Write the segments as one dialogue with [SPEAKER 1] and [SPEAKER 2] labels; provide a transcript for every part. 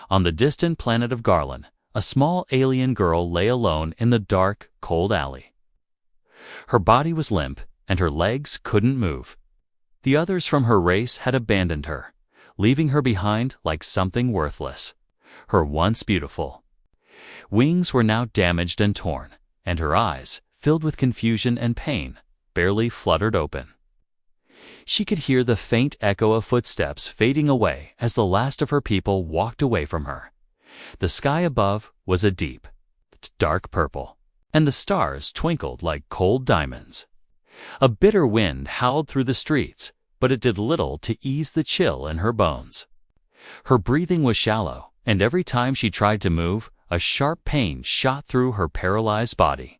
[SPEAKER 1] On the distant planet of Garland, a small alien girl lay alone in the dark, cold alley. Her body was limp, and her legs couldn't move. The others from her race had abandoned her, leaving her behind like something worthless. Her once beautiful wings were now damaged and torn, and her eyes, filled with confusion and pain, barely fluttered open. She could hear the faint echo of footsteps fading away as the last of her people walked away from her. The sky above was a deep, dark purple, and the stars twinkled like cold diamonds. A bitter wind howled through the streets, but it did little to ease the chill in her bones. Her breathing was shallow, and every time she tried to move, a sharp pain shot through her paralyzed body.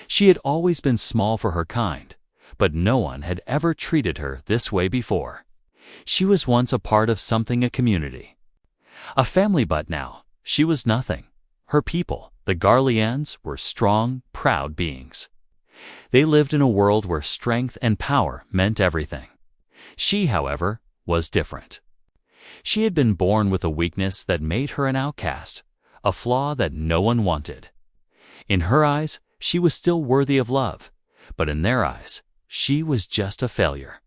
[SPEAKER 1] She had always been small for her kind, but no one had ever treated her this way before. She was once a part of something, a community, a family, but now she was nothing. Her people, the Garleans, were strong, proud beings. They lived in a world where strength and power meant everything. She, however, was different. She had been born with a weakness that made her an outcast, a flaw that no one wanted. In her eyes, she was still worthy of love, but in their eyes, she was just a failure.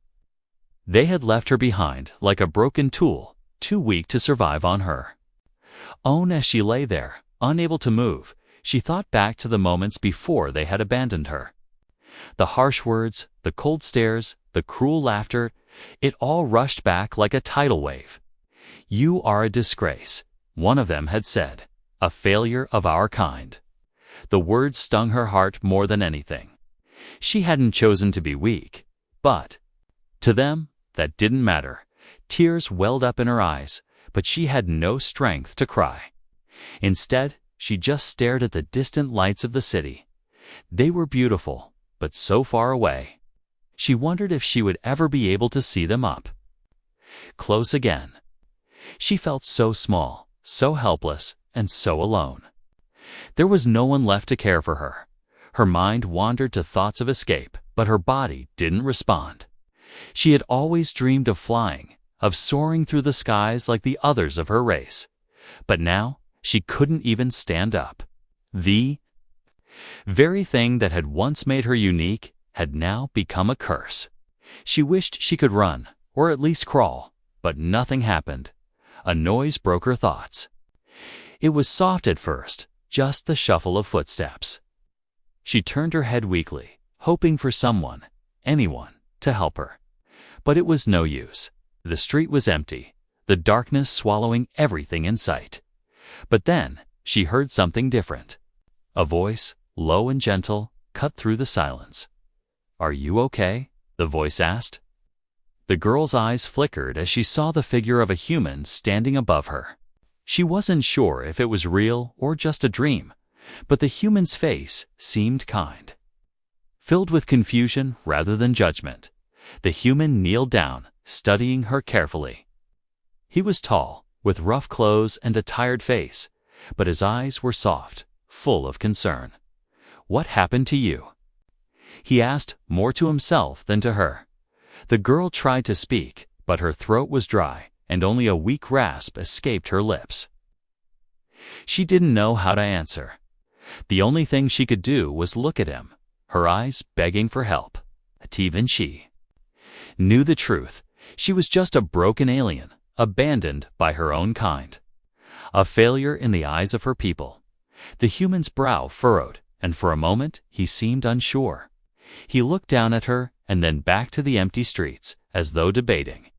[SPEAKER 1] They had left her behind like a broken tool, too weak to survive on her own. As she lay there, unable to move, she thought back to the moments before they had abandoned her. The harsh words, the cold stares, the cruel laughter, it all rushed back like a tidal wave. "You are a disgrace," one of them had said, "a failure of our kind." The words stung her heart more than anything. She hadn't chosen to be weak, but to them, that didn't matter. Tears welled up in her eyes, but she had no strength to cry. Instead, she just stared at the distant lights of the city. They were beautiful, but so far away. She wondered if she would ever be able to see them up close again. She felt so small, so helpless, and so alone. There was no one left to care for her. Her mind wandered to thoughts of escape, but her body didn't respond. She had always dreamed of flying, of soaring through the skies like the others of her race. But now, she couldn't even stand up. The very thing that had once made her unique had now become a curse. She wished she could run, or at least crawl, but nothing happened. A noise broke her thoughts. It was soft at first, just the shuffle of footsteps. She turned her head weakly, hoping for someone, anyone, to help her. But it was no use. The street was empty, the darkness swallowing everything in sight. But then, she heard something different. A voice, low and gentle, cut through the silence. "Are you okay?" the voice asked. The girl's eyes flickered as she saw the figure of a human standing above her. She wasn't sure if it was real or just a dream, but the human's face seemed kind. Filled with confusion rather than judgment, the human kneeled down, studying her carefully. He was tall, with rough clothes and a tired face, but his eyes were soft, full of concern. "What happened to you?" he asked, more to himself than to her. The girl tried to speak, but her throat was dry, and only a weak rasp escaped her lips. She didn't know how to answer. The only thing she could do was look at him, her eyes begging for help. But even she knew the truth. She was just a broken alien, abandoned by her own kind. A failure in the eyes of her people. The human's brow furrowed, and for a moment he seemed unsure. He looked down at her and then back to the empty streets, as though debating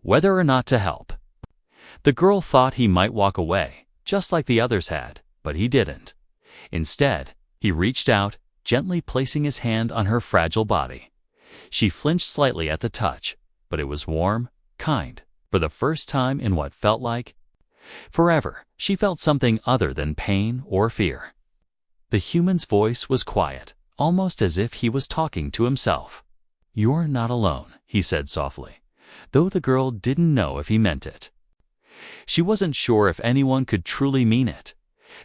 [SPEAKER 1] whether or not to help. The girl thought he might walk away, just like the others had, but he didn't. Instead, he reached out, gently placing his hand on her fragile body. She flinched slightly at the touch, but it was warm, kind. For the first time in what felt like forever, she felt something other than pain or fear. The human's voice was quiet, almost as if he was talking to himself. "You're not alone," he said softly, though the girl didn't know if he meant it. She wasn't sure if anyone could truly mean it.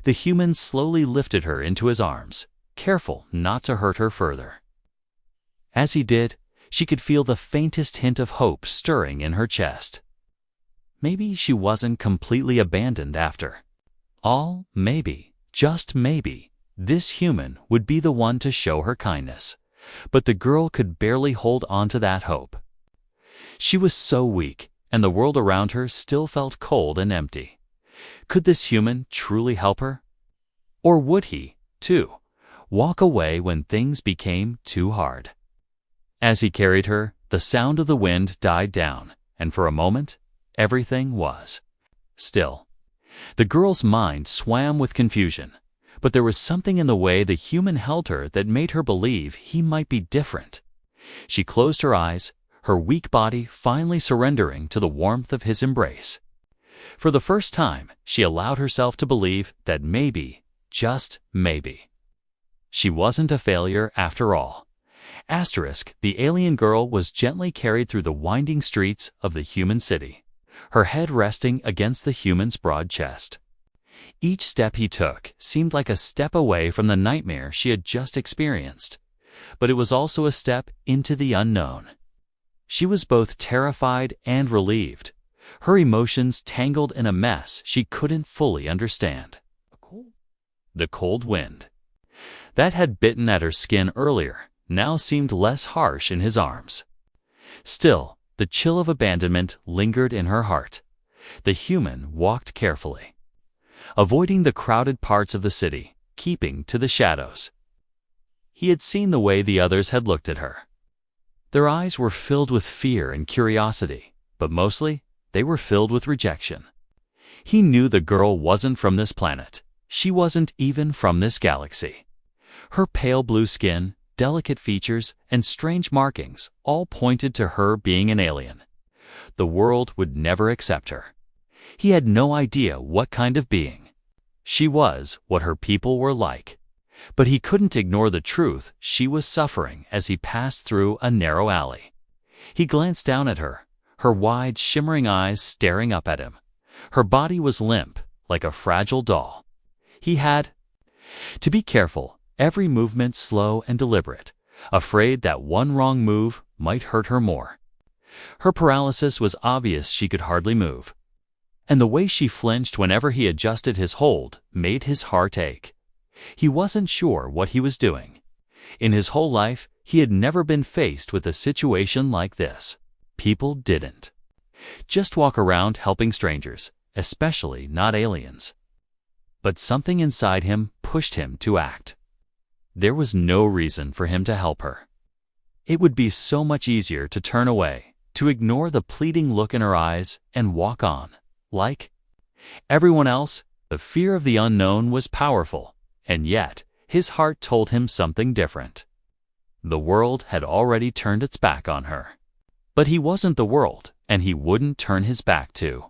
[SPEAKER 1] The human slowly lifted her into his arms, careful not to hurt her further. As he did, she could feel the faintest hint of hope stirring in her chest. Maybe she wasn't completely abandoned after all. Maybe, just maybe, this human would be the one to show her kindness. But the girl could barely hold on to that hope. She was so weak, and the world around her still felt cold and empty. Could this human truly help her? Or would he, too, walk away when things became too hard? As he carried her, the sound of the wind died down, and for a moment, everything was still. The girl's mind swam with confusion, but there was something in the way the human held her that made her believe he might be different. She closed her eyes, her weak body finally surrendering to the warmth of his embrace. For the first time, she allowed herself to believe that maybe, just maybe, she wasn't a failure after all. The alien girl was gently carried through the winding streets of the human city, her head resting against the human's broad chest. Each step he took seemed like a step away from the nightmare she had just experienced, but it was also a step into the unknown. She was both terrified and relieved, her emotions tangled in a mess she couldn't fully understand. The cold wind that had bitten at her skin earlier now seemed less harsh in his arms. Still, the chill of abandonment lingered in her heart. The human walked carefully, avoiding the crowded parts of the city, keeping to the shadows. He had seen the way the others had looked at her. Their eyes were filled with fear and curiosity, but mostly they were filled with rejection. He knew the girl wasn't from this planet. She wasn't even from this galaxy. Her pale blue skin, delicate features, and strange markings all pointed to her being an alien. The world would never accept her. He had no idea what kind of being she was, what her people were like. But he couldn't ignore the truth she was suffering as he passed through a narrow alley. He glanced down at her, her wide, shimmering eyes staring up at him. Her body was limp, like a fragile doll. He had to be careful, every movement slow and deliberate, afraid that one wrong move might hurt her more. Her paralysis was obvious. She could hardly move, and the way she flinched whenever he adjusted his hold made his heart ache. He wasn't sure what he was doing. In his whole life, he had never been faced with a situation like this. People didn't just walk around helping strangers, especially not aliens. But something inside him pushed him to act. There was no reason for him to help her. It would be so much easier to turn away, to ignore the pleading look in her eyes and walk on. Like everyone else, the fear of the unknown was powerful, and yet his heart told him something different. The world had already turned its back on her. But he wasn't the world, and he wouldn't turn his back too.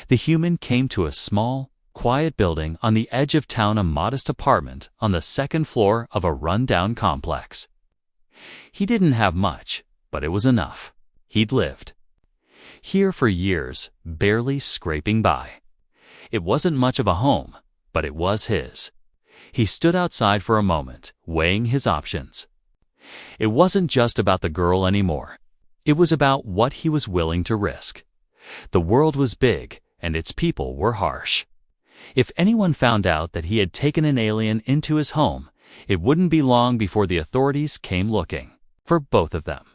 [SPEAKER 1] The human came to a small, quiet building on the edge of town, a modest apartment on the second floor of a run-down complex. He didn't have much, but it was enough. He'd lived here for years, barely scraping by. It wasn't much of a home, but it was his. He stood outside for a moment, weighing his options. It wasn't just about the girl anymore. It was about what he was willing to risk. The world was big, and its people were harsh. If anyone found out that he had taken an alien into his home, it wouldn't be long before the authorities came looking for both of them.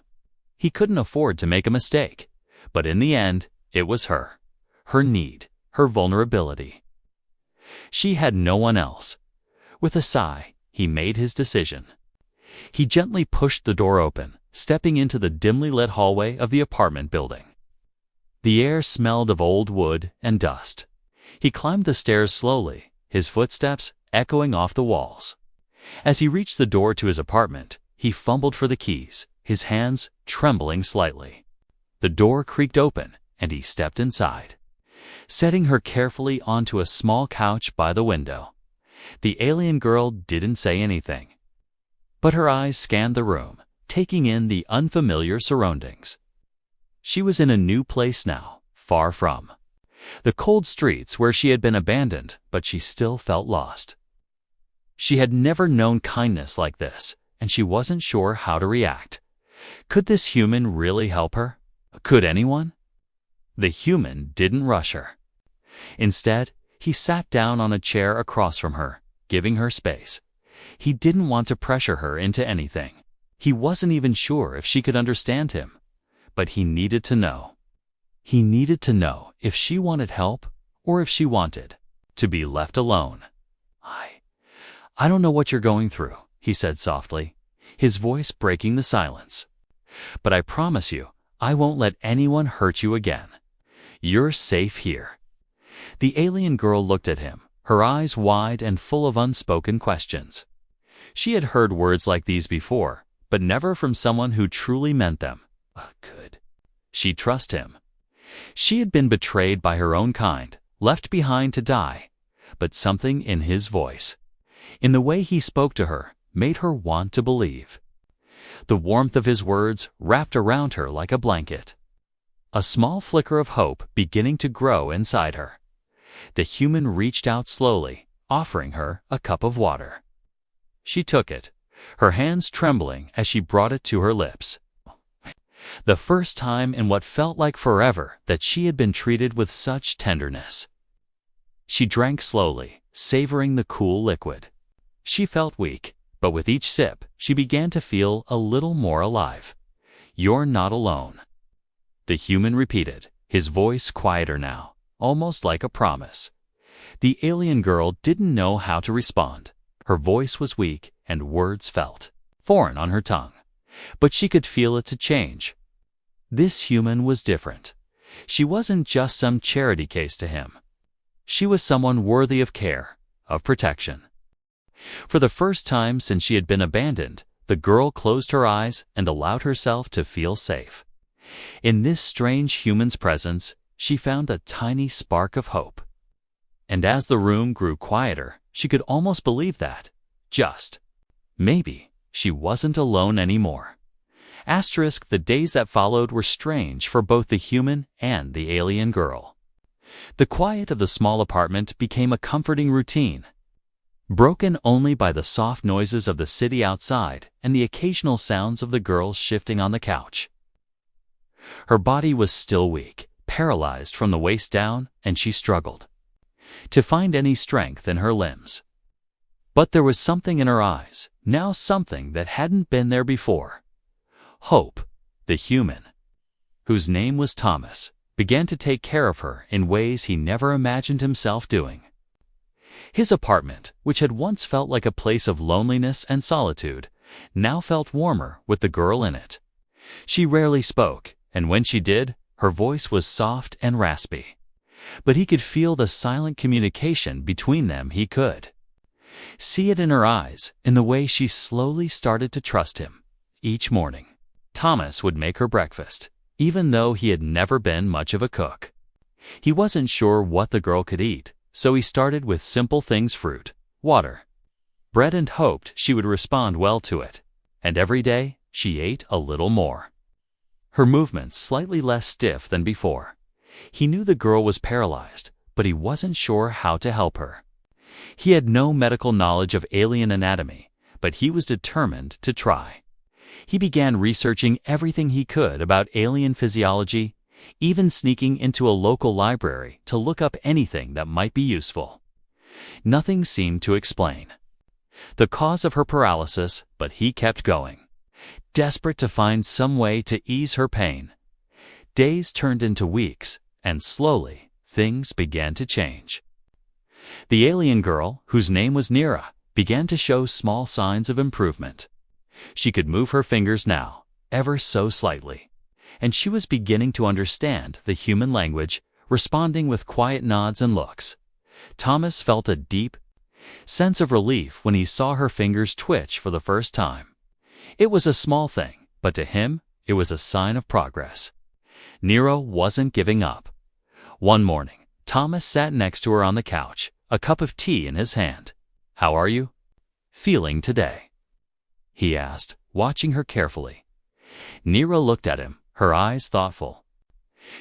[SPEAKER 1] He couldn't afford to make a mistake, but in the end, it was her need, her vulnerability. She had no one else. With a sigh, he made his decision. He gently pushed the door open, stepping into the dimly lit hallway of the apartment building. The air smelled of old wood and dust. He climbed the stairs slowly, his footsteps echoing off the walls. As he reached the door to his apartment, he fumbled for the keys, his hands trembling slightly. The door creaked open, and he stepped inside, setting her carefully onto a small couch by the window. The alien girl didn't say anything, but her eyes scanned the room, taking in the unfamiliar surroundings. She was in a new place now, far from the cold streets where she had been abandoned, but she still felt lost. She had never known kindness like this, and she wasn't sure how to react. Could this human really help her? Could anyone? The human didn't rush her. Instead, he sat down on a chair across from her, giving her space. He didn't want to pressure her into anything. He wasn't even sure if she could understand him. But he needed to know. He needed to know if she wanted help or if she wanted to be left alone. I don't know what you're going through, he said softly, his voice breaking the silence. But I promise you, I won't let anyone hurt you again. You're safe here. The alien girl looked at him, her eyes wide and full of unspoken questions. She had heard words like these before, but never from someone who truly meant them. Could she trust him? She had been betrayed by her own kind, left behind to die, but something in his voice, in the way he spoke to her, made her want to believe. The warmth of his words wrapped around her like a blanket. A small flicker of hope beginning to grow inside her. The human reached out slowly, offering her a cup of water. She took it, her hands trembling as she brought it to her lips. The first time in what felt like forever that she had been treated with such tenderness. She drank slowly, savoring the cool liquid. She felt weak, but with each sip, she began to feel a little more alive. You're not alone. The human repeated, his voice quieter now, almost like a promise. The alien girl didn't know how to respond. Her voice was weak and words felt foreign on her tongue. But she could feel it to change. This human was different. She wasn't just some charity case to him. She was someone worthy of care, of protection. For the first time since she had been abandoned, the girl closed her eyes and allowed herself to feel safe. In this strange human's presence, she found a tiny spark of hope. And as the room grew quieter, she could almost believe that, maybe, she wasn't alone anymore. The days that followed were strange for both the human and the alien girl. The quiet of the small apartment became a comforting routine, broken only by the soft noises of the city outside and the occasional sounds of the girl shifting on the couch. Her body was still weak, paralyzed from the waist down, and she struggled to find any strength in her limbs. But there was something in her eyes, now something that hadn't been there before. Hope, the human, whose name was Thomas, began to take care of her in ways he never imagined himself doing. His apartment, which had once felt like a place of loneliness and solitude, now felt warmer with the girl in it. She rarely spoke, and when she did, her voice was soft and raspy. But he could feel the silent communication between them. He could see it in her eyes, in the way she slowly started to trust him. Each morning, Thomas would make her breakfast, even though he had never been much of a cook. He wasn't sure what the girl could eat, so he started with simple things: fruit, water, bread, and hoped she would respond well to it. And every day, she ate a little more. Her movements slightly less stiff than before. He knew the girl was paralyzed, but he wasn't sure how to help her. He had no medical knowledge of alien anatomy, but he was determined to try. He began researching everything he could about alien physiology, even sneaking into a local library to look up anything that might be useful. Nothing seemed to explain the cause of her paralysis, but he kept going, desperate to find some way to ease her pain. Days turned into weeks, and slowly, things began to change. The alien girl, whose name was Nira, began to show small signs of improvement. She could move her fingers now, ever so slightly, and she was beginning to understand the human language, responding with quiet nods and looks. Thomas felt a deep sense of relief when he saw her fingers twitch for the first time. It was a small thing, but to him, it was a sign of progress. Nero wasn't giving up. One morning, Thomas sat next to her on the couch, a cup of tea in his hand. "How are you feeling today?" he asked, watching her carefully. Nero looked at him, her eyes thoughtful.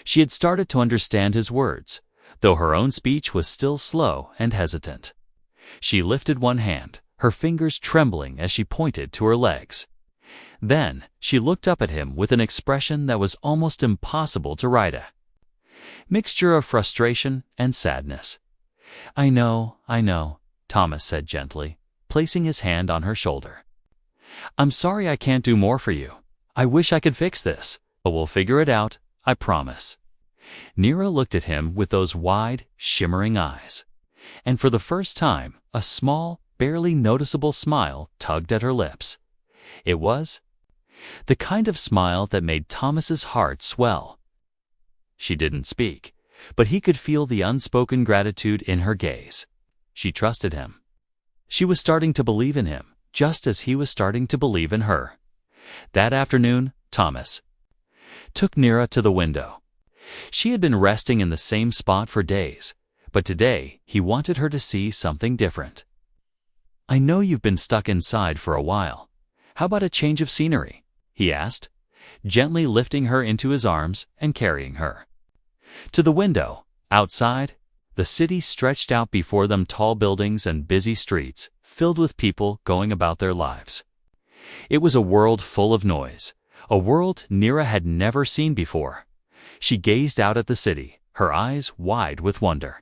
[SPEAKER 1] She had started to understand his words, though her own speech was still slow and hesitant. She lifted one hand, her fingers trembling as she pointed to her legs. Then, she looked up at him with an expression that was almost impossible to write. mixture of frustration and sadness. I know, Thomas said gently, placing his hand on her shoulder. I'm sorry I can't do more for you. I wish I could fix this, but we'll figure it out, I promise. Neera looked at him with those wide, shimmering eyes, and for the first time, a small, barely noticeable smile tugged at her lips. It was the kind of smile that made Thomas's heart swell. She didn't speak, but he could feel the unspoken gratitude in her gaze. She trusted him. She was starting to believe in him, just as he was starting to believe in her. That afternoon, Thomas took Neera to the window. She had been resting in the same spot for days, but today he wanted her to see something different. I know you've been stuck inside for a while. How about a change of scenery? He asked, gently lifting her into his arms and carrying her to the window. Outside, the city stretched out before them, tall buildings and busy streets filled with people going about their lives. It was a world full of noise, a world Neera had never seen before. She gazed out at the city, her eyes wide with wonder.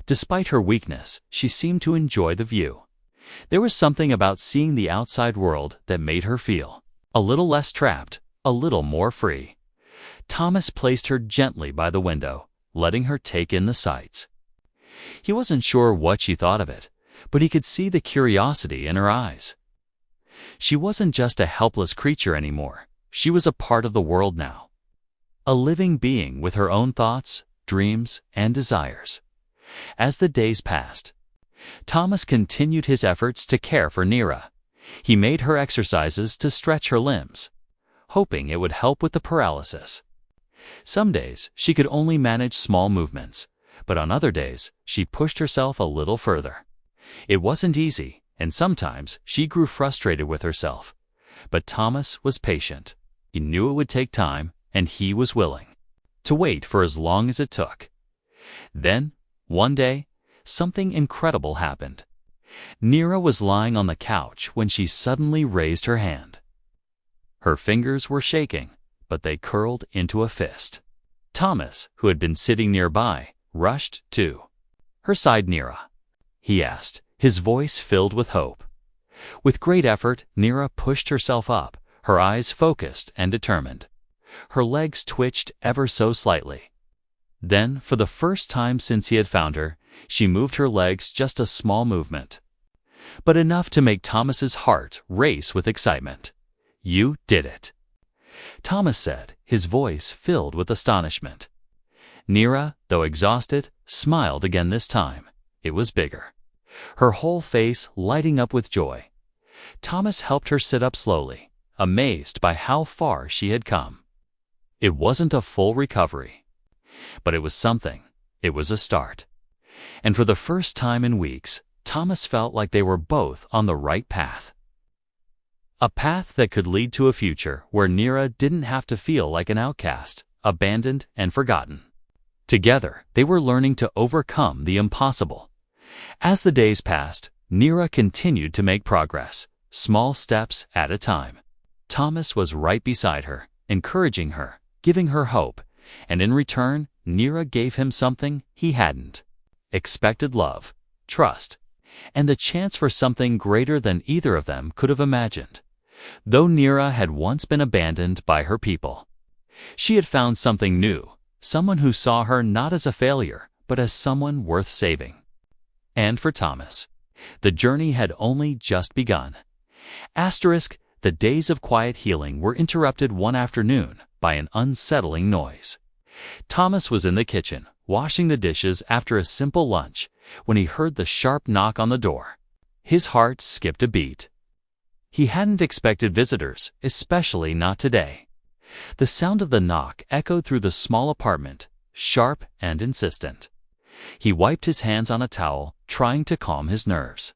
[SPEAKER 1] Despite her weakness, she seemed to enjoy the view. There was something about seeing the outside world that made her feel a little less trapped, a little more free. Thomas placed her gently by the window, letting her take in the sights. He wasn't sure what she thought of it, but he could see the curiosity in her eyes. She wasn't just a helpless creature anymore. She was a part of the world now. A living being with her own thoughts, dreams, and desires. As the days passed, Thomas continued his efforts to care for Neera. He made her exercises to stretch her limbs, hoping it would help with the paralysis. Some days she could only manage small movements, but on other days she pushed herself a little further. It wasn't easy, and sometimes she grew frustrated with herself. But Thomas was patient. He knew it would take time, and he was willing to wait for as long as it took. Then, one day, something incredible happened. Neera was lying on the couch when she suddenly raised her hand. Her fingers were shaking, but they curled into a fist. Thomas, who had been sitting nearby, rushed to her side. Neera, he asked, his voice filled with hope. With great effort, Neera pushed herself up, her eyes focused and determined. Her legs twitched ever so slightly. Then, for the first time since he had found her, she moved her legs, just a small movement, but enough to make Thomas's heart race with excitement. You did it, Thomas said, his voice filled with astonishment. Neera, though exhausted, smiled again this time. It was bigger, her whole face lighting up with joy. Thomas helped her sit up slowly, amazed by how far she had come. It wasn't a full recovery, but it was something. It was a start. And for the first time in weeks, Thomas felt like they were both on the right path. A path that could lead to a future where Neera didn't have to feel like an outcast, abandoned and forgotten. Together, they were learning to overcome the impossible. As the days passed, Neera continued to make progress, small steps at a time. Thomas was right beside her, encouraging her, giving her hope, and in return, Neera gave him something he hadn't expected: love, trust, and the chance for something greater than either of them could have imagined. Though Neera had once been abandoned by her people, she had found something new, someone who saw her not as a failure, but as someone worth saving. And for Thomas, the journey had only just begun. The days of quiet healing were interrupted one afternoon by an unsettling noise. Thomas was in the kitchen, washing the dishes after a simple lunch, when he heard the sharp knock on the door. His heart skipped a beat. He hadn't expected visitors, especially not today. The sound of the knock echoed through the small apartment, sharp and insistent. He wiped his hands on a towel, trying to calm his nerves.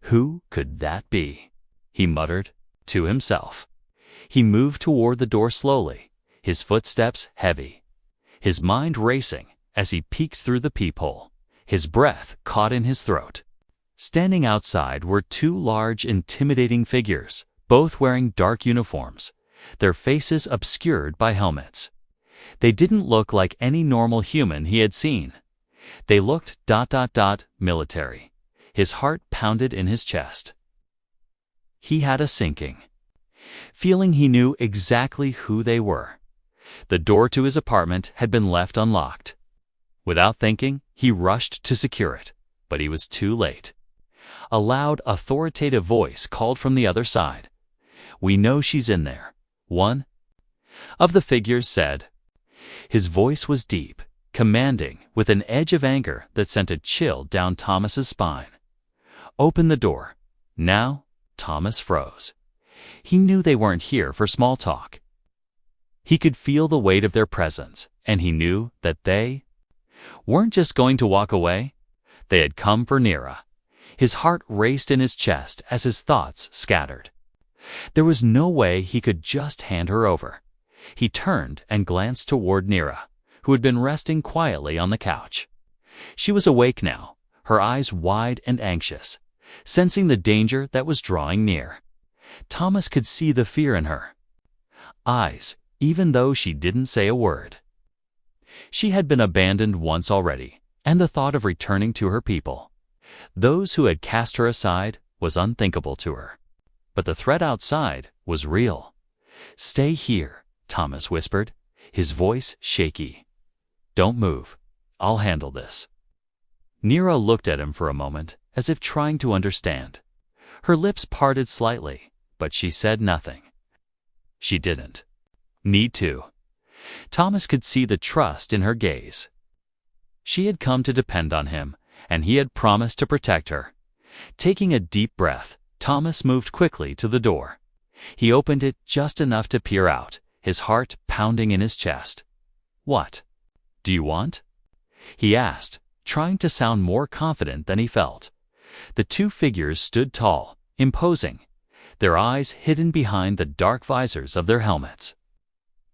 [SPEAKER 1] Who could that be? He muttered to himself. He moved toward the door slowly, his footsteps heavy, his mind racing as he peeked through the peephole, his breath caught in his throat. Standing outside were two large, intimidating figures, both wearing dark uniforms, their faces obscured by helmets. They didn't look like any normal human he had seen. They looked ... military. His heart pounded in his chest. He had a sinking feeling he knew exactly who they were. The door to his apartment had been left unlocked. Without thinking, he rushed to secure it, but he was too late. A loud, authoritative voice called from the other side. "We know she's in there," one of the figures said. His voice was deep, commanding, with an edge of anger that sent a chill down Thomas's spine. "Open the door." Now, Thomas froze. He knew they weren't here for small talk. He could feel the weight of their presence, and he knew that they weren't just going to walk away. They had come for Neera. His heart raced in his chest as his thoughts scattered. There was no way he could just hand her over. He turned and glanced toward Neera, who had been resting quietly on the couch. She was awake now, her eyes wide and anxious, sensing the danger that was drawing near. Thomas could see the fear in her eyes, even though she didn't say a word. She had been abandoned once already, and the thought of returning to her people, those who had cast her aside, was unthinkable to her. But the threat outside was real. "Stay here," Thomas whispered, his voice shaky. "Don't move. I'll handle this." Neera looked at him for a moment, as if trying to understand. Her lips parted slightly, but she said nothing. She didn't need to. Thomas could see the trust in her gaze. She had come to depend on him, and he had promised to protect her. Taking a deep breath, Thomas moved quickly to the door. He opened it just enough to peer out, his heart pounding in his chest. "What do you want?" he asked, trying to sound more confident than he felt. The two figures stood tall, imposing, their eyes hidden behind the dark visors of their helmets.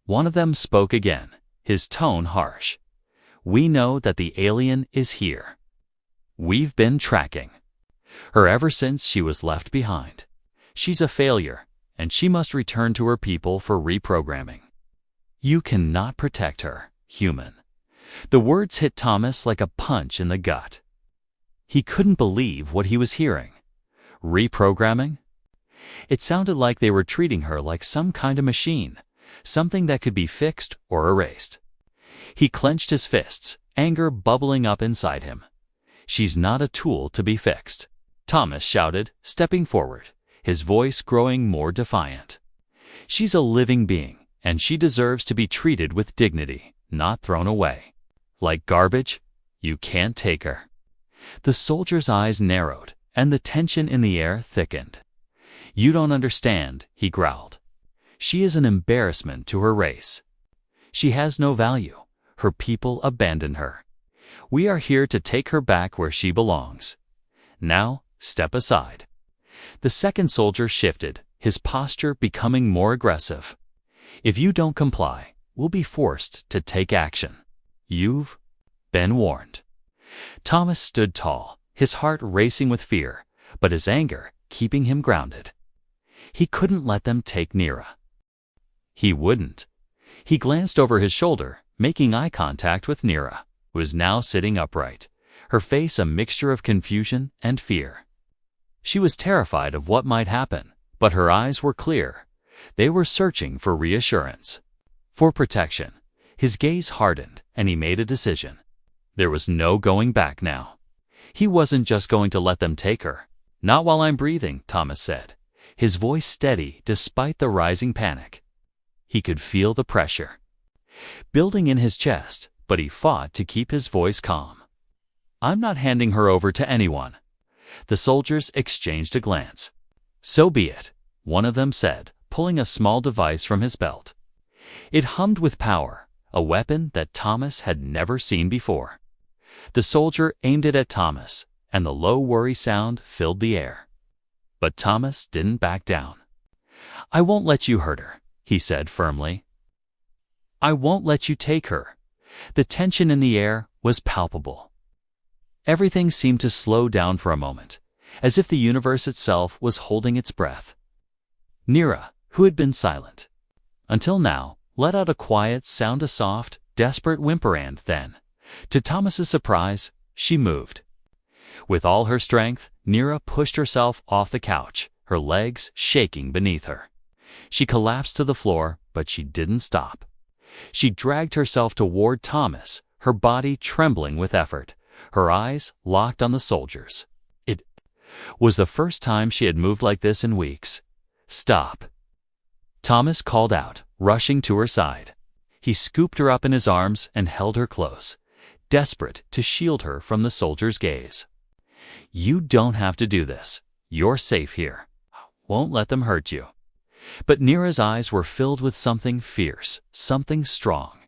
[SPEAKER 1] One of them spoke again, his tone harsh. "We know that the alien is here. We've been tracking her ever since she was left behind. She's a failure, and she must return to her people for reprogramming. You cannot protect her, human." The words hit Thomas like a punch in the gut. He couldn't believe what he was hearing. Reprogramming? It sounded like they were treating her like some kind of machine, something that could be fixed or erased. He clenched his fists, anger bubbling up inside him. "She's not a tool to be fixed," Thomas shouted, stepping forward, his voice growing more defiant. "She's a living being, and she deserves to be treated with dignity, not thrown away. Like garbage, you can't take her." The soldier's eyes narrowed, and the tension in the air thickened. "You don't understand," he growled. "She is an embarrassment to her race. She has no value. Her people abandoned her. We are here to take her back where she belongs. Now, step aside." The second soldier shifted, his posture becoming more aggressive. "If you don't comply, we'll be forced to take action. You've been warned." Thomas stood tall, his heart racing with fear, but his anger keeping him grounded. He couldn't let them take Neera. He wouldn't. He glanced over his shoulder, making eye contact with Neera, who was now sitting upright, her face a mixture of confusion and fear. She was terrified of what might happen, but her eyes were clear. They were searching for reassurance, for protection. His gaze hardened, and he made a decision. There was no going back now. He wasn't just going to let them take her. "Not while I'm breathing," Thomas said, his voice steady despite the rising panic. He could feel the pressure building in his chest, but he fought to keep his voice calm. "I'm not handing her over to anyone." The soldiers exchanged a glance. "So be it," one of them said, pulling a small device from his belt. It hummed with power, a weapon that Thomas had never seen before. The soldier aimed it at Thomas, and the low worry sound filled the air. But Thomas didn't back down. "I won't let you hurt her," he said firmly. "I won't let you take her." The tension in the air was palpable. Everything seemed to slow down for a moment, as if the universe itself was holding its breath. Neera, who had been silent until now, let out a quiet sound, a soft, desperate whimper, and then, to Thomas's surprise, she moved. With all her strength, Nira pushed herself off the couch, her legs shaking beneath her. She collapsed to the floor, but she didn't stop. She dragged herself toward Thomas, her body trembling with effort, her eyes locked on the soldiers. It was the first time she had moved like this in weeks. "Stop!" Thomas called out, rushing to her side. He scooped her up in his arms and held her close, desperate to shield her from the soldiers' gaze. "You don't have to do this. You're safe here. Won't let them hurt you." But Nira's eyes were filled with something fierce, something strong.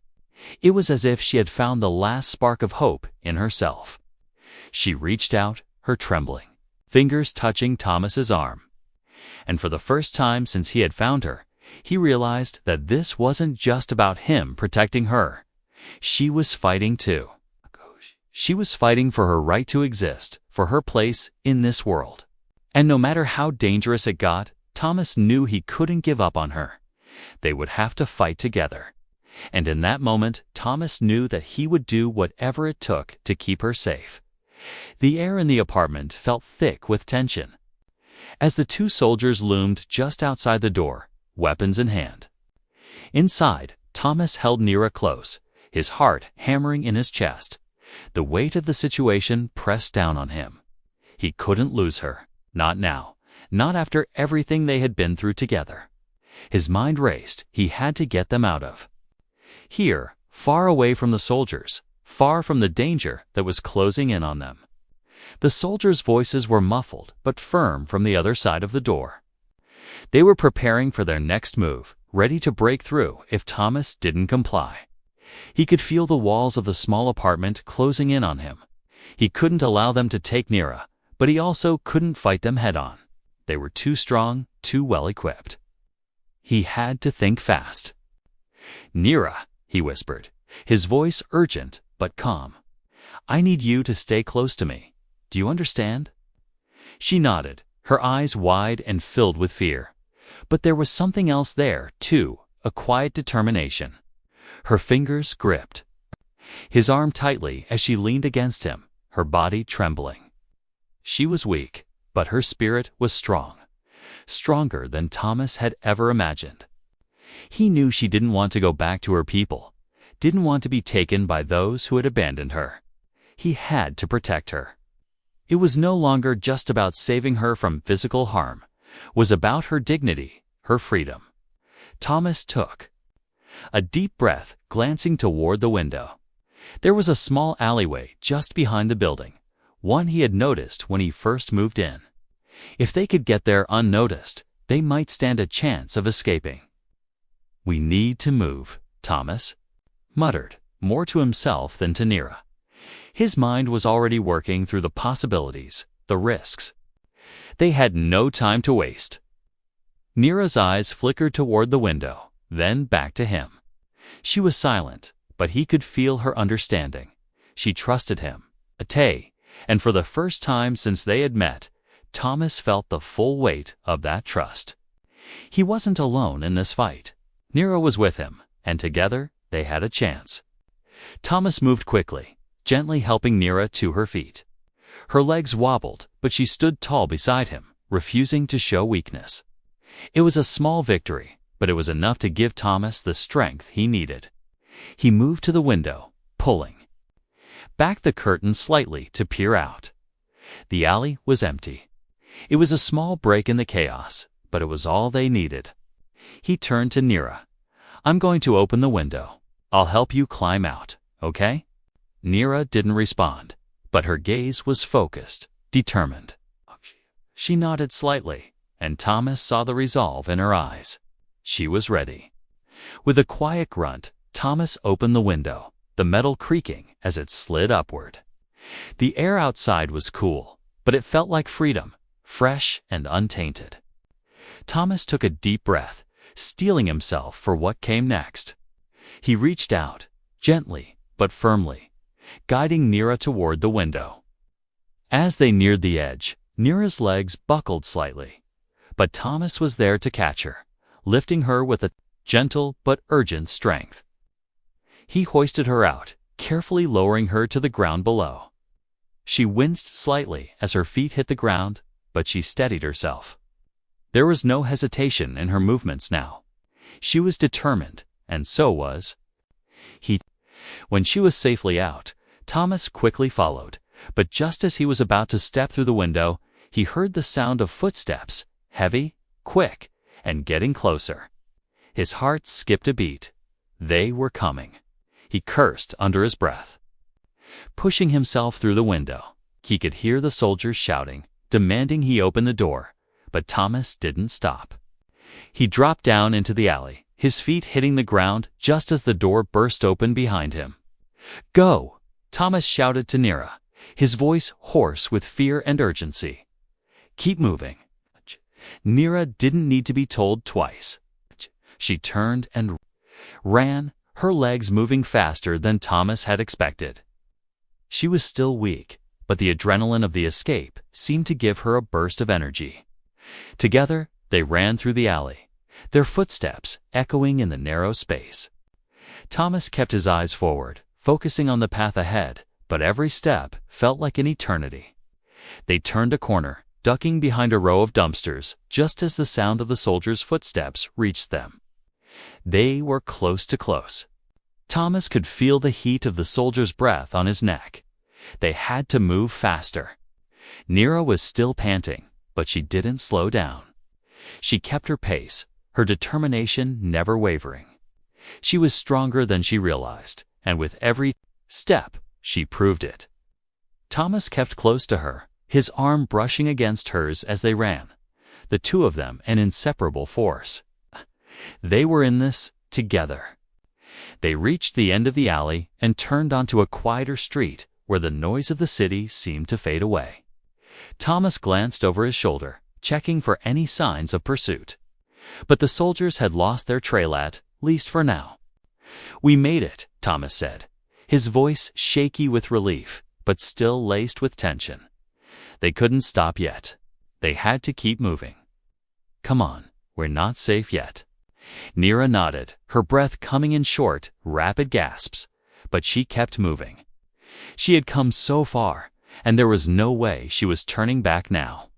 [SPEAKER 1] It was as if she had found the last spark of hope in herself. She reached out, her trembling fingers touching Thomas's arm. And for the first time since he had found her, he realized that this wasn't just about him protecting her. She was fighting too. She was fighting for her right to exist, for her place in this world. And no matter how dangerous it got, Thomas knew he couldn't give up on her. They would have to fight together. And in that moment, Thomas knew that he would do whatever it took to keep her safe. The air in the apartment felt thick with tension, as the two soldiers loomed just outside the door, weapons in hand. Inside, Thomas held Nira close, his heart hammering in his chest. The weight of the situation pressed down on him. He couldn't lose her, not now, not after everything they had been through together. His mind raced. He had to get them out of here, far away from the soldiers, far from the danger that was closing in on them. The soldiers' voices were muffled but firm from the other side of the door. They were preparing for their next move, ready to break through if Thomas didn't comply. He could feel the walls of the small apartment closing in on him. He couldn't allow them to take Nira, but he also couldn't fight them head-on. They were too strong, too well-equipped. He had to think fast. "Nira," he whispered, his voice urgent but calm. "I need you to stay close to me. Do you understand?" She nodded, her eyes wide and filled with fear. But there was something else there, too, a quiet determination. Her fingers gripped his arm tightly as she leaned against him, her body trembling. She was weak, but her spirit was strong, stronger than Thomas had ever imagined. He knew she didn't want to go back to her people, didn't want to be taken by those who had abandoned her. He had to protect her. It was no longer just about saving her from physical harm, it was about her dignity, her freedom. Thomas took a deep breath, glancing toward the window. There was a small alleyway just behind the building, one he had noticed when he first moved in. If they could get there unnoticed, they might stand a chance of escaping. "We need to move," Thomas muttered, more to himself than to Nira. His mind was already working through the possibilities, the risks. They had no time to waste. Nira's eyes flickered toward the window, then back to him. She was silent, but he could feel her understanding. She trusted him, and for the first time since they had met, Thomas felt the full weight of that trust. He wasn't alone in this fight. Nira was with him, and together they had a chance. Thomas moved quickly, gently helping Nira to her feet. Her legs wobbled, but she stood tall beside him, refusing to show weakness. It was a small victory, but it was enough to give Thomas the strength he needed. He moved to the window, pulling back the curtain slightly to peer out. The alley was empty. It was a small break in the chaos, but it was all they needed. He turned to Nira. "I'm going to open the window. I'll help you climb out, okay?" Nira didn't respond, but her gaze was focused, determined. She nodded slightly, and Thomas saw the resolve in her eyes. She was ready. With a quiet grunt, Thomas opened the window, the metal creaking as it slid upward. The air outside was cool, but it felt like freedom, fresh and untainted. Thomas took a deep breath, steeling himself for what came next. He reached out, gently but firmly, guiding Nira toward the window. As they neared the edge, Nira's legs buckled slightly, but Thomas was there to catch her, lifting her with a gentle but urgent strength. He hoisted her out, carefully lowering her to the ground below. She winced slightly as her feet hit the ground, but she steadied herself. There was no hesitation in her movements now. She was determined, and so was he. When she was safely out, Thomas quickly followed, but just as he was about to step through the window, he heard the sound of footsteps, heavy, quick, and getting closer. His heart skipped a beat. They were coming. He cursed under his breath. Pushing himself through the window, he could hear the soldiers shouting, demanding he open the door, but Thomas didn't stop. He dropped down into the alley, his feet hitting the ground just as the door burst open behind him. "Go!" Thomas shouted to Nira, his voice hoarse with fear and urgency. "Keep moving." Nira didn't need to be told twice. She turned and ran, her legs moving faster than Thomas had expected. She was still weak, but the adrenaline of the escape seemed to give her a burst of energy. Together, they ran through the alley, their footsteps echoing in the narrow space. Thomas kept his eyes forward, focusing on the path ahead, but every step felt like an eternity. They turned a corner, ducking behind a row of dumpsters just as the sound of the soldiers' footsteps reached them. They were close to close. Thomas could feel the heat of the soldier's breath on his neck. They had to move faster. Nira was still panting, but she didn't slow down. She kept her pace, her determination never wavering. She was stronger than she realized, and with every step, she proved it. Thomas kept close to her, his arm brushing against hers as they ran, the two of them an inseparable force. They were in this together. They reached the end of the alley and turned onto a quieter street where the noise of the city seemed to fade away. Thomas glanced over his shoulder, checking for any signs of pursuit. But the soldiers had lost their trail at least for now. "We made it," Thomas said, his voice shaky with relief, but still laced with tension. They couldn't stop yet. They had to keep moving. "Come on, we're not safe yet." Nira nodded, her breath coming in short, rapid gasps, but she kept moving. She had come so far, and there was no way she was turning back now.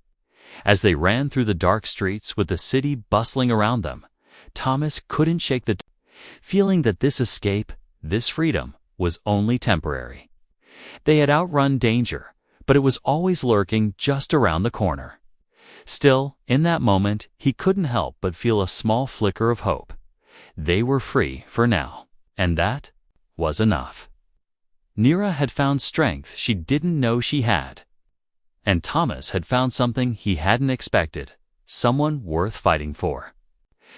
[SPEAKER 1] As they ran through the dark streets with the city bustling around them, Thomas couldn't shake the feeling that this escape, this freedom, was only temporary. They had outrun danger, but it was always lurking just around the corner. Still, in that moment, he couldn't help but feel a small flicker of hope. They were free for now, and that was enough. Nira had found strength she didn't know she had. And Thomas had found something he hadn't expected, someone worth fighting for.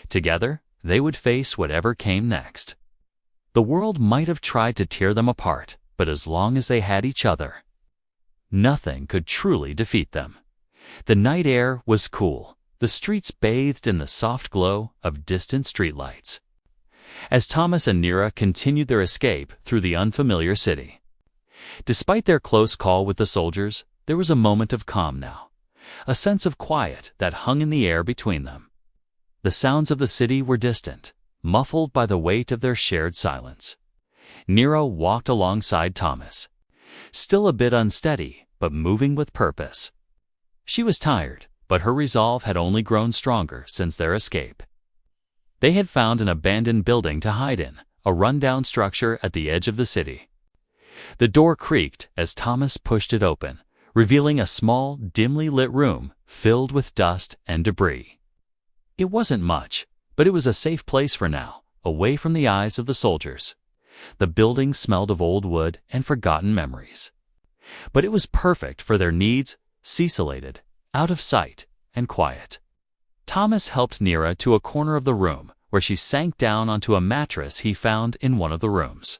[SPEAKER 1] Together, they would face whatever came next. The world might have tried to tear them apart, but as long as they had each other, nothing could truly defeat them. The night air was cool, the streets bathed in the soft glow of distant streetlights. As Thomas and Nira continued their escape through the unfamiliar city. Despite their close call with the soldiers, there was a moment of calm now, a sense of quiet that hung in the air between them. The sounds of the city were distant, muffled by the weight of their shared silence. Nira walked alongside Thomas, still a bit unsteady, but moving with purpose. She was tired, but her resolve had only grown stronger since their escape. They had found an abandoned building to hide in, a rundown structure at the edge of the city. The door creaked as Thomas pushed it open, revealing a small, dimly lit room filled with dust and debris. It wasn't much, but it was a safe place for now, away from the eyes of the soldiers. The building smelled of old wood and forgotten memories. But it was perfect for their needs, ceasilated, out of sight, and quiet. Thomas helped Nira to a corner of the room where she sank down onto a mattress he found in one of the rooms.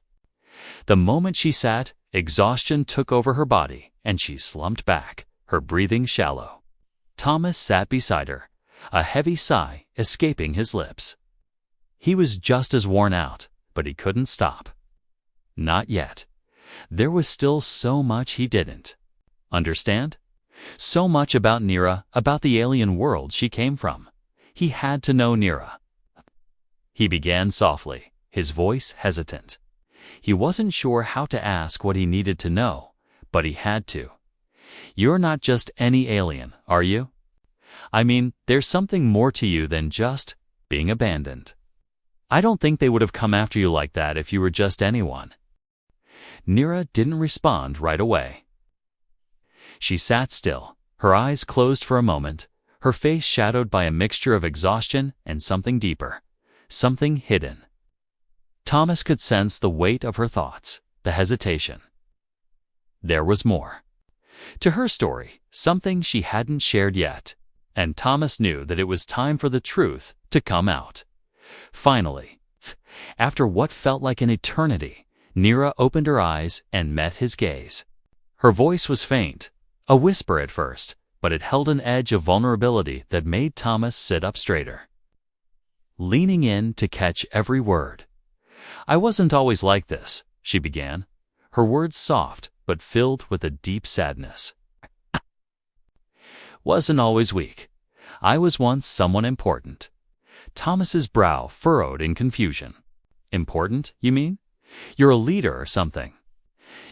[SPEAKER 1] The moment she sat, exhaustion took over her body, and she slumped back, her breathing shallow. Thomas sat beside her, a heavy sigh escaping his lips. He was just as worn out, but he couldn't stop. Not yet. There was still so much he didn't understand. So much about Nira, about the alien world she came from. He had to know Nira. He began softly, his voice hesitant. He wasn't sure how to ask what he needed to know, but he had to. You're not just any alien, are you? I mean, there's something more to you than just being abandoned. I don't think they would have come after you like that if you were just anyone. Neera didn't respond right away. She sat still, her eyes closed for a moment, her face shadowed by a mixture of exhaustion and something deeper, something hidden. Thomas could sense the weight of her thoughts, the hesitation. There was more. To her story, something she hadn't shared yet, and Thomas knew that it was time for the truth to come out. Finally, after what felt like an eternity, Neera opened her eyes and met his gaze. Her voice was faint, a whisper at first, but it held an edge of vulnerability that made Thomas sit up straighter. Leaning in to catch every word. I wasn't always like this, she began, her words soft but filled with a deep sadness. Wasn't always weak. I was once someone important. Thomas's brow furrowed in confusion. Important, you mean? You're a leader or something.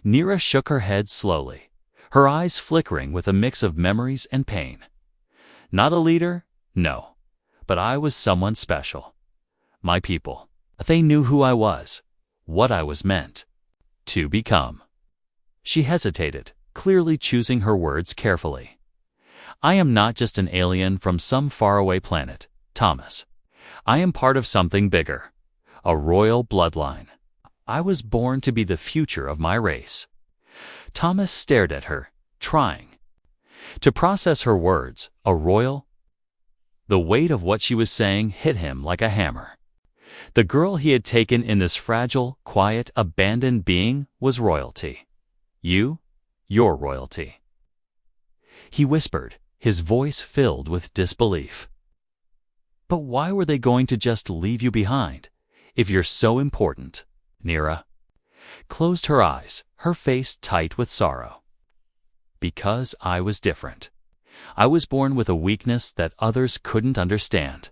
[SPEAKER 1] Neera shook her head slowly, her eyes flickering with a mix of memories and pain. Not a leader? No. But I was someone special. My people. They knew who I was, what I was meant to become. She hesitated, clearly choosing her words carefully. I am not just an alien from some faraway planet, Thomas. I am part of something bigger, a royal bloodline. I was born to be the future of my race. Thomas stared at her, trying to process her words, a royal. The weight of what she was saying hit him like a hammer. The girl he had taken in this fragile, quiet, abandoned being was royalty. You're royalty. He whispered, his voice filled with disbelief. But why were they going to just leave you behind, if you're so important? Neera closed her eyes, her face tight with sorrow. Because I was different. I was born with a weakness that others couldn't understand.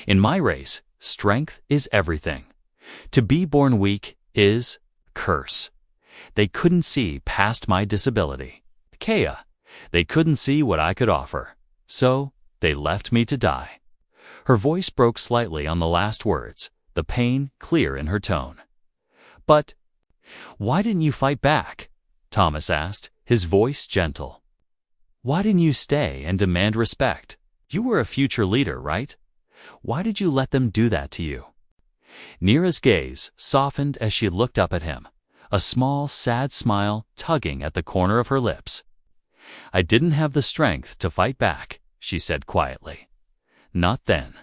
[SPEAKER 1] In my race, strength is everything. To be born weak is a curse. They couldn't see past my disability. Kea, they couldn't see what I could offer. So they left me to die. Her voice broke slightly on the last words, the pain clear in her tone. But why didn't you fight back? Thomas asked, his voice gentle. Why didn't you stay and demand respect? You were a future leader, right? Why did you let them do that to you? Neera's gaze softened as she looked up at him, a small, sad smile tugging at the corner of her lips. I didn't have the strength to fight back, she said quietly. Not then.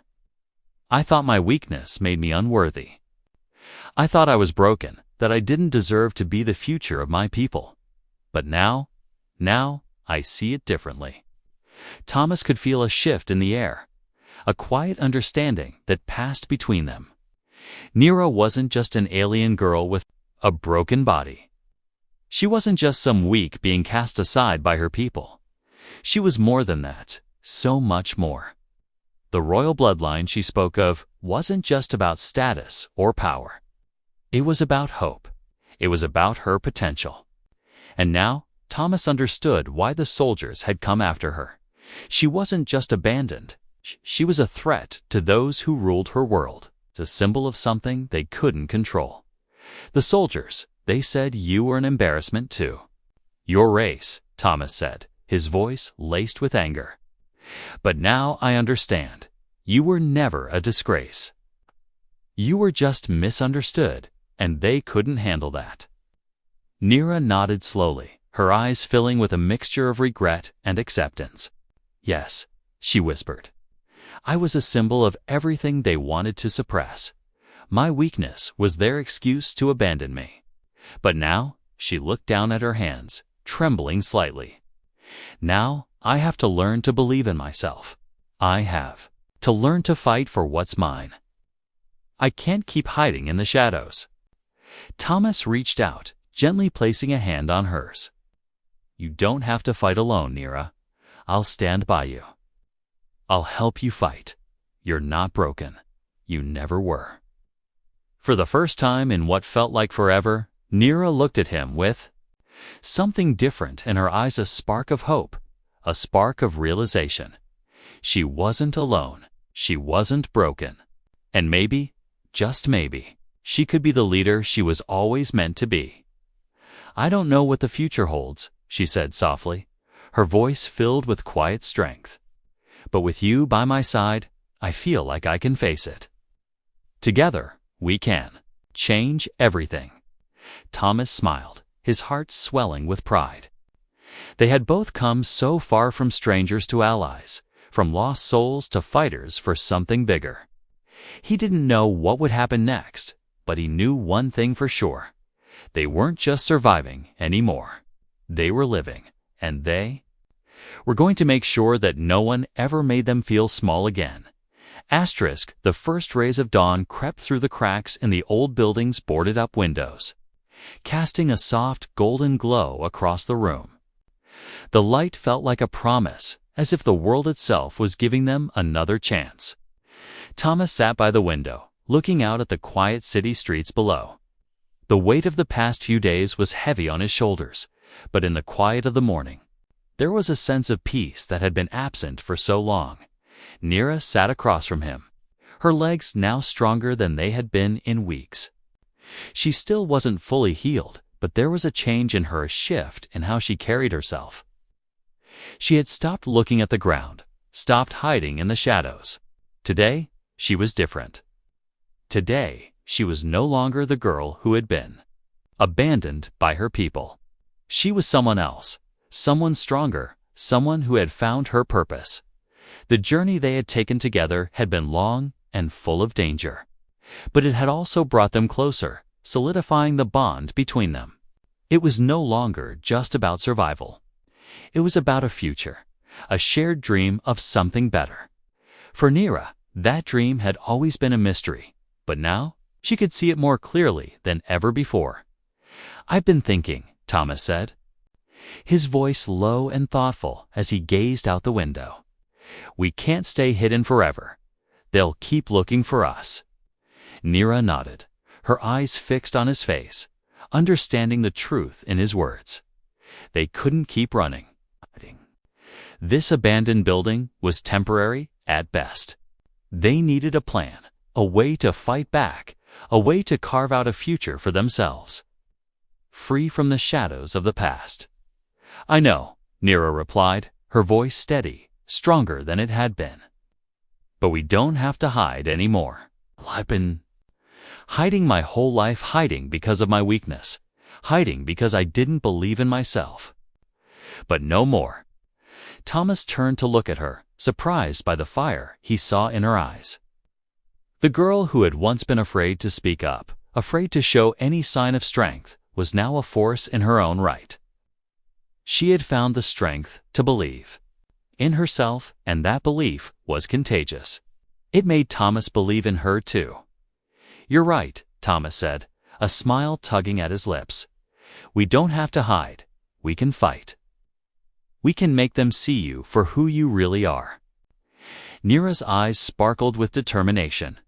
[SPEAKER 1] I thought my weakness made me unworthy. I thought I was broken, that I didn't deserve to be the future of my people. But now I see it differently. Thomas could feel a shift in the air, a quiet understanding that passed between them. Neera wasn't just an alien girl with a broken body. She wasn't just some weak being cast aside by her people. She was more than that, so much more. The royal bloodline she spoke of wasn't just about status or power. It was about hope. It was about her potential. And now, Thomas understood why the soldiers had come after her. She wasn't just abandoned. She was a threat to those who ruled her world. It's a symbol of something they couldn't control. The soldiers, they said you were an embarrassment too. Your race, Thomas said, his voice laced with anger. But now I understand. You were never a disgrace. You were just misunderstood, and they couldn't handle that. Neera nodded slowly, her eyes filling with a mixture of regret and acceptance. Yes, she whispered. I was a symbol of everything they wanted to suppress. My weakness was their excuse to abandon me. But now, she looked down at her hands, trembling slightly. Now, I have to learn to believe in myself. I have to learn to fight for what's mine. I can't keep hiding in the shadows. Thomas reached out, gently placing a hand on hers. You don't have to fight alone, Neera. I'll stand by you. I'll help you fight. You're not broken. you never were. For the first time in what felt like forever, Neera looked at him with something different in her eyes, a spark of hope, a spark of realization. She wasn't alone. She wasn't broken. And maybe, just maybe, she could be the leader she was always meant to be. "I don't know what the future holds," she said softly, her voice filled with quiet strength. "But with you by my side, I feel like I can face it. Together, we can change everything." Thomas smiled, his heart swelling with pride. They had both come so far from strangers to allies, from lost souls to fighters for something bigger. He didn't know what would happen next, but he knew one thing for sure. They weren't just surviving anymore. They were living, and they were going to make sure that no one ever made them feel small again. The first rays of dawn crept through the cracks in the old building's boarded-up windows, casting a soft golden glow across the room. The light felt like a promise, as if the world itself was giving them another chance. Thomas sat by the window, looking out at the quiet city streets below. The weight of the past few days was heavy on his shoulders, but in the quiet of the morning, there was a sense of peace that had been absent for so long. Neera sat across from him, her legs now stronger than they had been in weeks. She still wasn't fully healed, but there was a change in her, a shift in how she carried herself. She had stopped looking at the ground, stopped hiding in the shadows. Today, she was different. Today, she was no longer the girl who had been abandoned by her people. She was someone else, someone stronger, someone who had found her purpose. The journey they had taken together had been long and full of danger, but it had also brought them closer, solidifying the bond between them. It was no longer just about survival. It was about a future, a shared dream of something better. For Neera, that dream had always been a mystery, but now she could see it more clearly than ever before. "I've been thinking," Thomas said, his voice low and thoughtful as he gazed out the window. "We can't stay hidden forever. They'll keep looking for us." Neera nodded, her eyes fixed on his face, understanding the truth in his words. They couldn't keep running. This abandoned building was temporary at best. They needed a plan, a way to fight back, a way to carve out a future for themselves, free from the shadows of the past. "I know," Neera replied, her voice steady, stronger than it had been. "But we don't have to hide anymore. I've been hiding my whole life, hiding because of my weakness, hiding because I didn't believe in myself. But no more." Thomas turned to look at her, surprised by the fire he saw in her eyes. The girl who had once been afraid to speak up, afraid to show any sign of strength, was now a force in her own right. She had found the strength to believe in herself, and that belief was contagious. It made Thomas believe in her too. "You're right," Thomas said, a smile tugging at his lips. "We don't have to hide. We can fight. We can make them see you for who you really are." Neera's eyes sparkled with determination.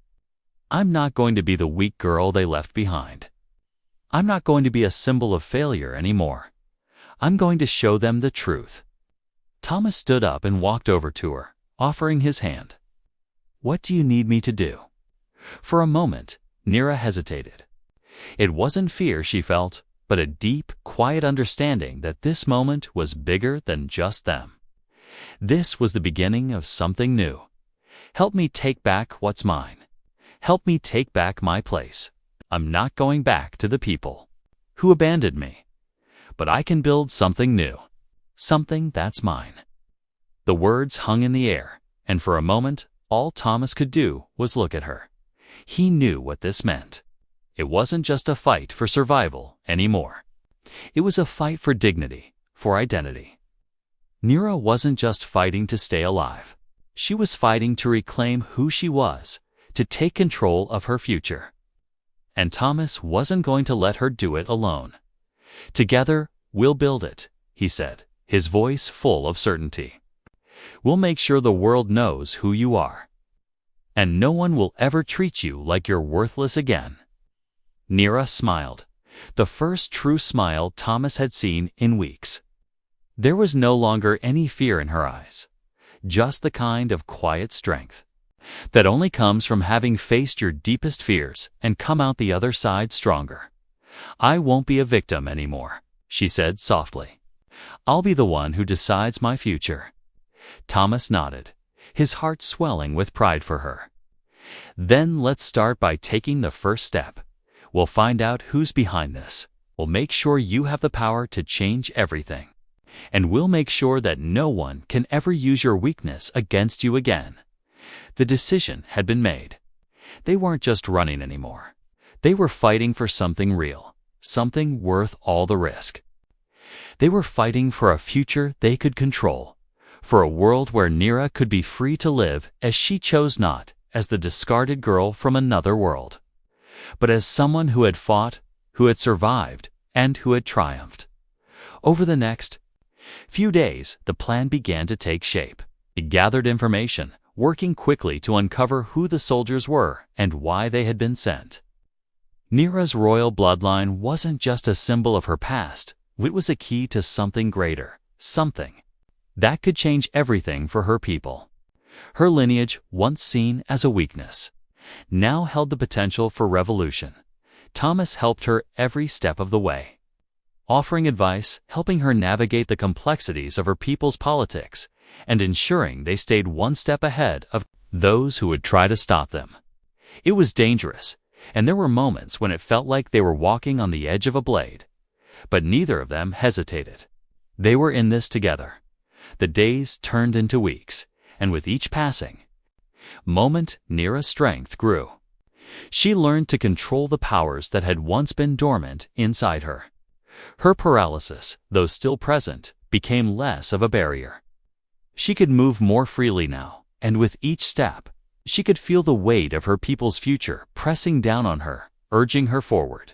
[SPEAKER 1] "I'm not going to be the weak girl they left behind. I'm not going to be a symbol of failure anymore. I'm going to show them the truth." Thomas stood up and walked over to her, offering his hand. "What do you need me to do?" For a moment, Neera hesitated. It wasn't fear she felt, but a deep, quiet understanding that this moment was bigger than just them. This was the beginning of something new. "Help me take back what's mine. Help me take back my place. I'm not going back to the people who abandoned me, but I can build something new, something that's mine." The words hung in the air, and for a moment, all Thomas could do was look at her. He knew what this meant. It wasn't just a fight for survival anymore. It was a fight for dignity, for identity. Neera wasn't just fighting to stay alive. She was fighting to reclaim who she was, to take control of her future. And Thomas wasn't going to let her do it alone. "Together, we'll build it," he said, his voice full of certainty. "We'll make sure the world knows who you are." and no one will ever treat you like you're worthless again." Nira smiled, the first true smile Thomas had seen in weeks. There was no longer any fear in her eyes, just the kind of quiet strength that only comes from having faced your deepest fears and come out the other side stronger. "I won't be a victim anymore," she said softly. "I'll be the one who decides my future." Thomas nodded, his heart swelling with pride for her. "Then let's start by taking the first step. We'll find out who's behind this. We'll make sure you have the power to change everything. And we'll make sure that no one can ever use your weakness against you again." The decision had been made. They weren't just running anymore. They were fighting for something real, something worth all the risk. They were fighting for a future they could control, for a world where Nira could be free to live as she chose, not as the discarded girl from another world, but as someone who had fought, who had survived, and who had triumphed. Over the next few days, the plan began to take shape. It gathered information, working quickly to uncover who the soldiers were and why they had been sent. Nira's royal bloodline wasn't just a symbol of her past, it was a key to something greater, something that could change everything for her people. Her lineage, once seen as a weakness, now held the potential for revolution. Thomas helped her every step of the way, offering advice, helping her navigate the complexities of her people's politics, and ensuring they stayed one step ahead of those who would try to stop them. It was dangerous, and there were moments when it felt like they were walking on the edge of a blade. But neither of them hesitated. They were in this together. The days turned into weeks, and with each passing moment, Nira's strength grew. She learned to control the powers that had once been dormant inside her. Her paralysis, though still present, became less of a barrier. She could move more freely now, and with each step, she could feel the weight of her people's future pressing down on her, urging her forward.